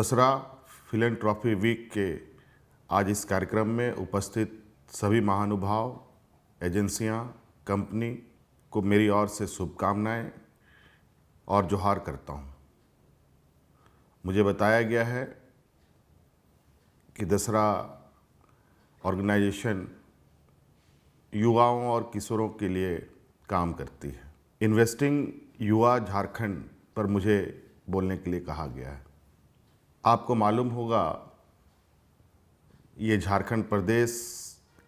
दसरा philanthropy week के आज इस कार्यक्रम में उपस्थित सभी महानुभाव, एजेंसियां, कंपनी को मेरी ओर से शुभकामनाएं और जोहार करता हूं। मुझे बताया गया है कि दसरा ऑर्गेनाइजेशन युवाओं और किशोरों के लिए काम करती है। इन्वेस्टिंग युवा झारखंड पर मुझे बोलने के लिए कहा गया है। आपको मालूम होगा ये झारखंड प्रदेश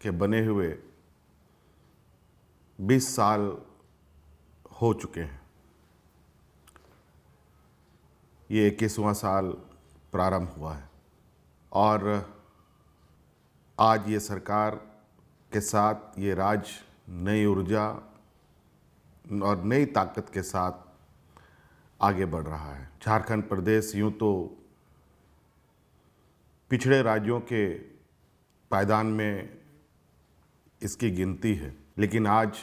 के बने हुए 20 साल हो चुके हैं। ये 21वां साल प्रारंभ हुआ है और आज ये सरकार के साथ ये राज्य नई ऊर्जा और नई ताकत के साथ आगे बढ़ रहा है। झारखंड प्रदेश यूं तो पिछड़े राज्यों के पायदान में इसकी गिनती है, लेकिन आज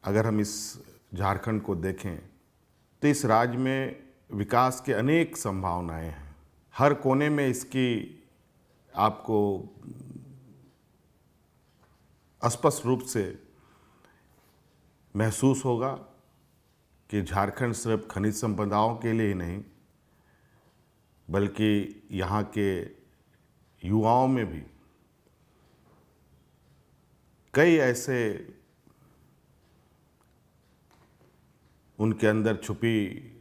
अगर हम इस झारखंड को देखें तो इस राज्य में विकास के अनेक संभावनाएं हैं। हर कोने में इसकी आपको स्पष्ट रूप से महसूस होगा कि झारखंड सिर्फ खनिज संपदाओं के लिए ही नहीं, बल्कि यहाँ के युवाओं में भी कई ऐसे उनके अंदर छुपी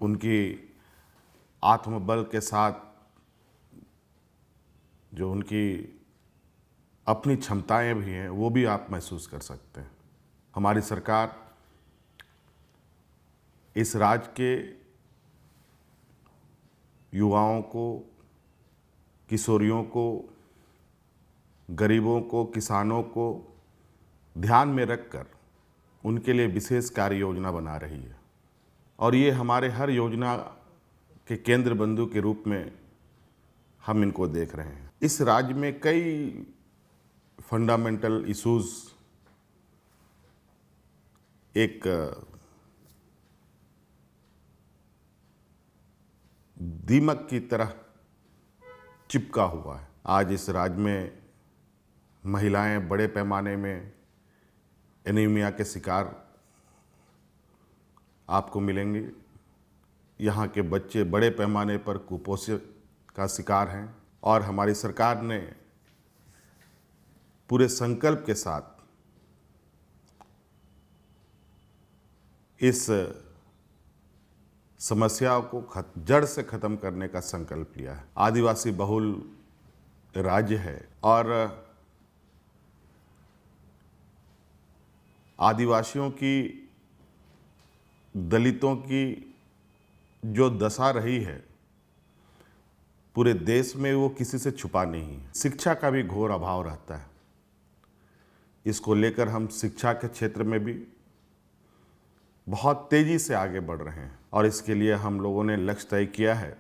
उनकी आत्मबल के साथ जो उनकी अपनी क्षमताएं भी हैं, वो भी आप महसूस कर सकते हैं। हमारी सरकार इस राज्य के युवाओं को, किशोरियों को, गरीबों को, किसानों को ध्यान में रखकर उनके लिए विशेष कार्य योजना बना रही है और ये हमारे हर योजना के केंद्र बिंदु के रूप में हम इनको देख रहे हैं। इस राज्य में कई फंडामेंटल इश्यूज एक दीमक की तरह चिपका हुआ है। आज इस राज्य में महिलाएं बड़े पैमाने में एनीमिया के शिकार आपको मिलेंगे। यहाँ के बच्चे बड़े पैमाने पर कुपोषण का शिकार हैं और हमारी सरकार ने पूरे संकल्प के साथ इस समस्या को जड़ से खत्म करने का संकल्प लिया है। आदिवासी बहुल राज्य है और आदिवासियों की, दलितों की जो दशा रही है पूरे देश में, वो किसी से छुपा नहीं है। शिक्षा का भी घोर अभाव रहता है। इसको लेकर हम शिक्षा के क्षेत्र में भी बहुत तेजी से आगे बढ़ रहे हैं और इसके लिए हम लोगों ने लक्ष्य तय किया है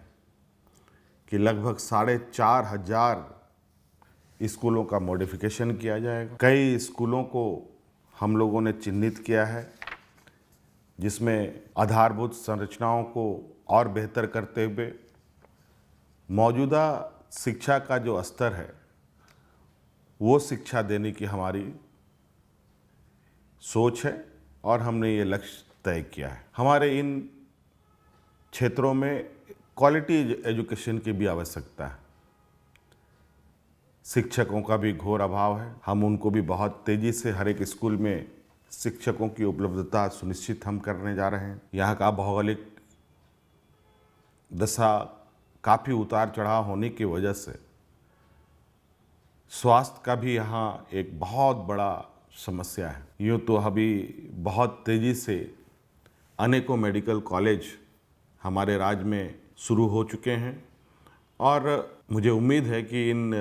कि लगभग 4,500 स्कूलों का मॉडिफिकेशन किया जाएगा। कई स्कूलों को हम लोगों ने चिन्हित किया है जिसमें आधारभूत संरचनाओं को और बेहतर करते हुए मौजूदा शिक्षा का जो स्तर है वो शिक्षा देने की हमारी सोच है और हमने ये लक्ष्य तय किया है। हमारे इन क्षेत्रों में क्वालिटी एजुकेशन की भी आवश्यकता है। शिक्षकों का भी घोर अभाव है। हम उनको भी बहुत तेजी से हर एक स्कूल में शिक्षकों की उपलब्धता सुनिश्चित हम करने जा रहे हैं। यहाँ का भौगोलिक दशा काफ़ी उतार चढ़ाव होने की वजह से स्वास्थ्य का भी यहाँ एक बहुत बड़ा समस्या है। यूँ तो अभी बहुत तेज़ी से अनेकों मेडिकल कॉलेज हमारे राज्य में शुरू हो चुके हैं और मुझे उम्मीद है कि इन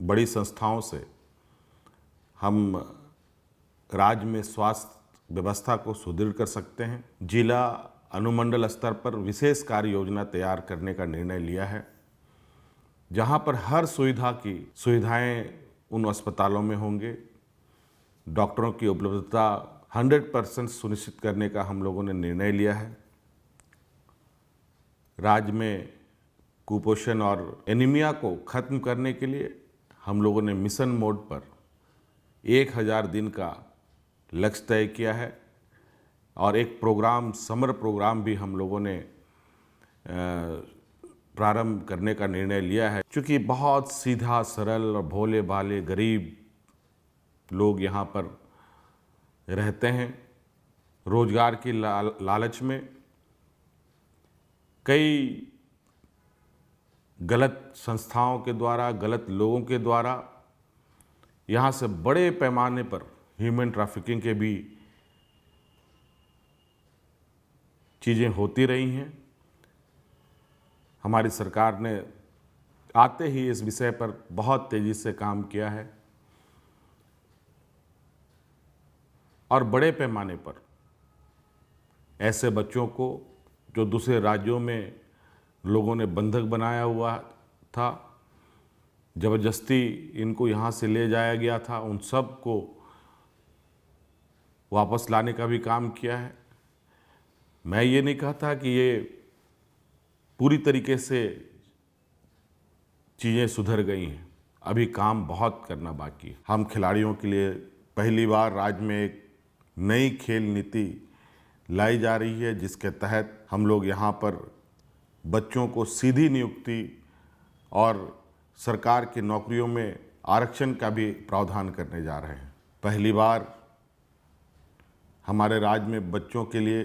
बड़ी संस्थाओं से हम राज्य में स्वास्थ्य व्यवस्था को सुदृढ़ कर सकते हैं। जिला अनुमंडल स्तर पर विशेष कार्य योजना तैयार करने का निर्णय लिया है, जहां पर हर सुविधा की सुविधाएं उन अस्पतालों में होंगे। डॉक्टरों की उपलब्धता 100% सुनिश्चित करने का हम लोगों ने निर्णय लिया है। राज्य में कुपोषण और एनीमिया को खत्म करने के लिए हम लोगों ने मिशन मोड पर 1000 दिन का लक्ष्य तय किया है और एक प्रोग्राम, समर प्रोग्राम भी हम लोगों ने प्रारंभ करने का निर्णय लिया है। क्योंकि बहुत सीधा सरल और भोले भाले गरीब लोग यहाँ पर रहते हैं। रोजगार की लालच में कई गलत संस्थाओं के द्वारा, गलत लोगों के द्वारा यहाँ से बड़े पैमाने पर ह्यूमन ट्रैफिकिंग के भी चीज़ें होती रही हैं। हमारी सरकार ने आते ही इस विषय पर बहुत तेज़ी से काम किया है और बड़े पैमाने पर ऐसे बच्चों को जो दूसरे राज्यों में लोगों ने बंधक बनाया हुआ था, ज़बरदस्ती इनको यहाँ से ले जाया गया था, उन सब को वापस लाने का भी काम किया है। मैं ये नहीं कहता कि ये पूरी तरीके से चीज़ें सुधर गई हैं, अभी काम बहुत करना बाकी है। हम खिलाड़ियों के लिए पहली बार राज्य में एक नई खेल नीति लाई जा रही है, जिसके तहत हम लोग यहाँ पर बच्चों को सीधी नियुक्ति और सरकार की नौकरियों में आरक्षण का भी प्रावधान करने जा रहे हैं। पहली बार हमारे राज्य में बच्चों के लिए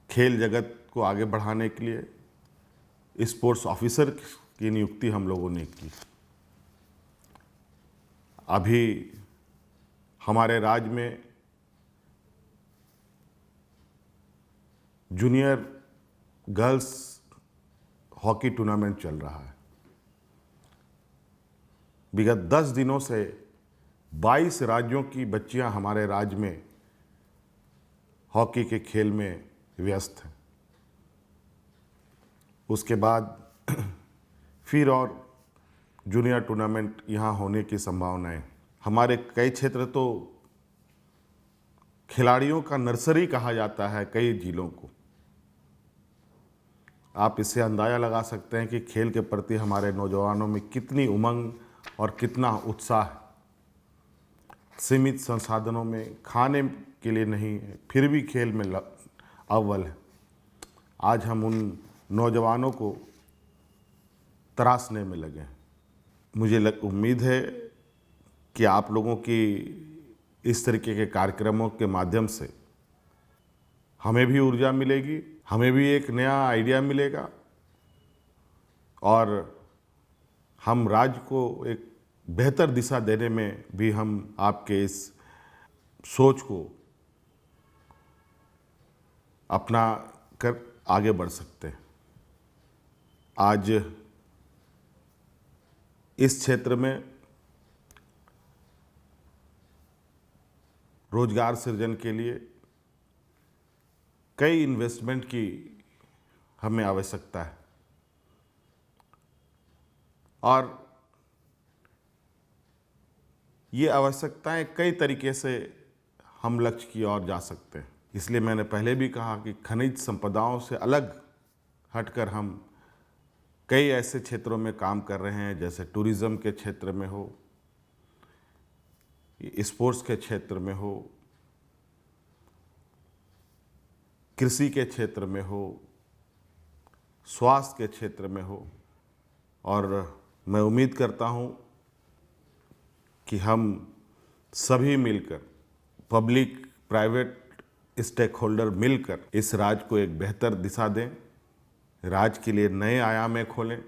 खेल जगत को आगे बढ़ाने के लिए स्पोर्ट्स ऑफिसर की नियुक्ति हम लोगों ने की। अभी हमारे राज्य में जूनियर गर्ल्स हॉकी टूर्नामेंट चल रहा है। विगत 10 दिनों से 22 राज्यों की बच्चियां हमारे राज्य में हॉकी के खेल में व्यस्त हैं। उसके बाद फिर और जूनियर टूर्नामेंट यहाँ होने की संभावनाएं। हमारे कई क्षेत्र तो खिलाड़ियों का नर्सरी कहा जाता है कई जिलों को। आप इससे अंदाज़ा लगा सकते हैं कि खेल के प्रति हमारे नौजवानों में कितनी उमंग और कितना उत्साह है। सीमित संसाधनों में खाने के लिए नहीं है, फिर भी खेल में अव्वल है। आज हम उन नौजवानों को तराशने में लगे हैं। मुझे उम्मीद है कि आप लोगों की इस तरीके के कार्यक्रमों के माध्यम से हमें भी ऊर्जा मिलेगी, हमें भी एक नया आइडिया मिलेगा और हम राज्य को एक बेहतर दिशा देने में भी हम आपके इस सोच को अपना कर आगे बढ़ सकते हैं। आज इस क्षेत्र में रोजगार सृजन के लिए कई इन्वेस्टमेंट की हमें आवश्यकता है और ये आवश्यकताएं कई तरीके से हम लक्ष्य की ओर जा सकते हैं। इसलिए मैंने पहले भी कहा कि खनिज संपदाओं से अलग हटकर हम कई ऐसे क्षेत्रों में काम कर रहे हैं, जैसे टूरिज़्म के क्षेत्र में हो, स्पोर्ट्स के क्षेत्र में हो, कृषि के क्षेत्र में हो, स्वास्थ्य के क्षेत्र में हो। और मैं उम्मीद करता हूं कि हम सभी मिलकर, पब्लिक प्राइवेट स्टेक होल्डर मिलकर इस राज्य को एक बेहतर दिशा दें, राज्य के लिए नए आयामें खोलें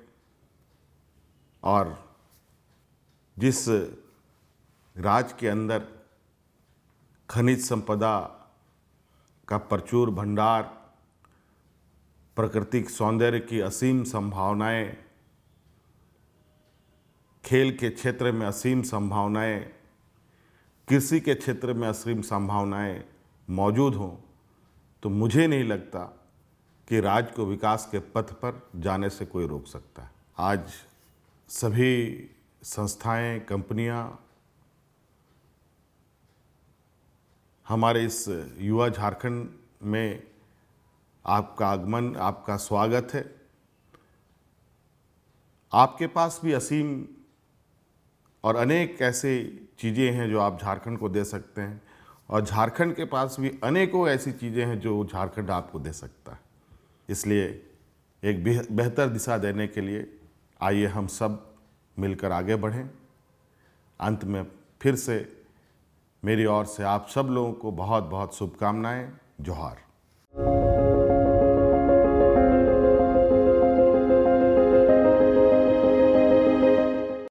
और जिस राज्य के अंदर खनिज संपदा का प्रचुर भंडार, प्राकृतिक सौंदर्य की असीम संभावनाएं, खेल के क्षेत्र में असीम संभावनाएं, कृषि के क्षेत्र में असीम संभावनाएं मौजूद हों, तो मुझे नहीं लगता कि राज्य को विकास के पथ पर जाने से कोई रोक सकता है। आज सभी संस्थाएं, कंपनियां हमारे इस युवा झारखंड में आपका आगमन, आपका स्वागत है। आपके पास भी असीम और अनेक ऐसे चीज़ें हैं जो आप झारखंड को दे सकते हैं, और झारखंड के पास भी अनेकों ऐसी चीज़ें हैं जो झारखंड आपको दे सकता है। इसलिए एक बेहतर दिशा देने के लिए आइए हम सब मिलकर आगे बढ़ें। अंत में फिर से मेरी ओर से आप सब लोगों को बहुत बहुत शुभकामनाएं। जोहार।